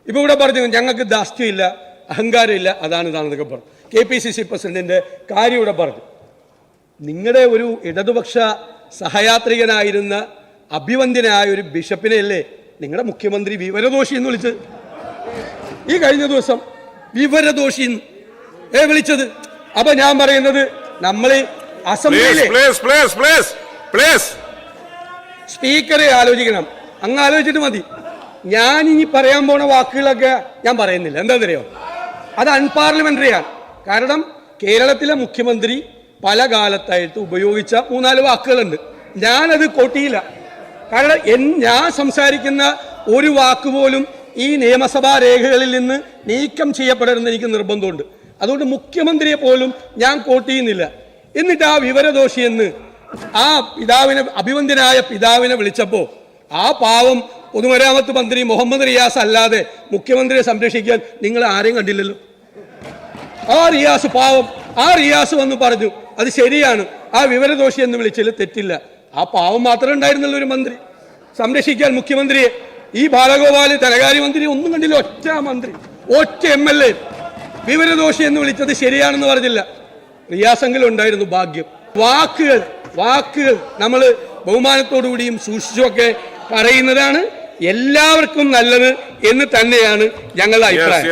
ഇപ്പോൾ ഇവിടെ പറഞ്ഞു ഞങ്ങൾക്ക് ധാർഷ്ട്യമില്ല, അഹങ്കാരമില്ല, ഇതാണെന്നൊക്കെ പറഞ്ഞു. KPCC പ്രസിഡന്റിന്റെ കാര്യം ഇവിടെ പറഞ്ഞു. നിങ്ങളുടെ ഒരു ഇടതുപക്ഷ സഹയാത്രികനായിരുന്ന അഭിവന്ദ്യനായ ഒരു ബിഷപ്പിനെയല്ലേ നിങ്ങളുടെ മുഖ്യമന്ത്രി വിവരദോഷി എന്ന് വിളിച്ചത്? ഈ കഴിഞ്ഞ ദിവസം വിവരദോഷി വിളിച്ചത്. അപ്പൊ ഞാൻ പറയുന്നത് നമ്മൾ അസംബ്ലിയിലെ സ്പീക്കറെ ആലോചിക്കണം. അങ്ങ് ആലോചിച്ചിട്ട് മതി. ഞാൻ ഇനി പറയാൻ പോണ വാക്കുകളൊക്കെ ഞാൻ പറയുന്നില്ല. എന്താണെന്നറിയോ? അത് അൺപാർലമെന്ററിയാണ്. കാരണം കേരളത്തിലെ മുഖ്യമന്ത്രി പല കാലത്തായിട്ട് ഉപയോഗിച്ച 3-4 വാക്കുകളുണ്ട്. ഞാനത് കോട്ടിയില്ല. കാരണം ഞാൻ സംസാരിക്കുന്ന ഒരു വാക്ക് പോലും ഈ നിയമസഭാ രേഖകളിൽ നിന്ന് നീക്കം ചെയ്യപ്പെടരുതെന്ന് എനിക്ക് നിർബന്ധമുണ്ട്. അതുകൊണ്ട് മുഖ്യമന്ത്രിയെ പോലും ഞാൻ കോട്ട് ചെയ്യുന്നില്ല. എന്നിട്ട് ആ വിവരദോഷി എന്ന് ആ പിതാവിനെ, അഭിവന്ദ്യനായ പിതാവിനെ വിളിച്ചപ്പോൾ ആ പാവം പൊതുമരാമത്ത് മന്ത്രി മുഹമ്മദ് റിയാസ് അല്ലാതെ മുഖ്യമന്ത്രിയെ സംരക്ഷിക്കാൻ നിങ്ങൾ ആരെയും കണ്ടില്ലല്ലോ. ആ റിയാസ് പാവം, ആ റിയാസ് വന്ന് പറഞ്ഞു അത് ശരിയാണ്, ആ വിവരദോഷി എന്ന് വിളിച്ചതിൽ തെറ്റില്ല. ആ പാവം മാത്രമേ ഉണ്ടായിരുന്നുള്ളൂ ഒരു മന്ത്രി സംരക്ഷിക്കാൻ മുഖ്യമന്ത്രിയെ. ഈ ബാലഗോപാൽ ധനകാര്യമന്ത്രി ഒന്നും കണ്ടില്ല. ഒറ്റ മന്ത്രി, ഒറ്റ MLA വിവരദോഷി എന്ന് വിളിച്ചത് ശരിയാണെന്ന് പറഞ്ഞില്ല. റിയാസെങ്കിലും ഉണ്ടായിരുന്നു. ഭാഗ്യം. വാക്കുകൾ നമ്മൾ ബഹുമാനത്തോടുകൂടിയും സൂക്ഷിച്ചുമൊക്കെ പറയുന്നതാണ് എല്ലാവർക്കും നല്ലത് എന്ന് തന്നെയാണ് ഞങ്ങളുടെ അഭിപ്രായം.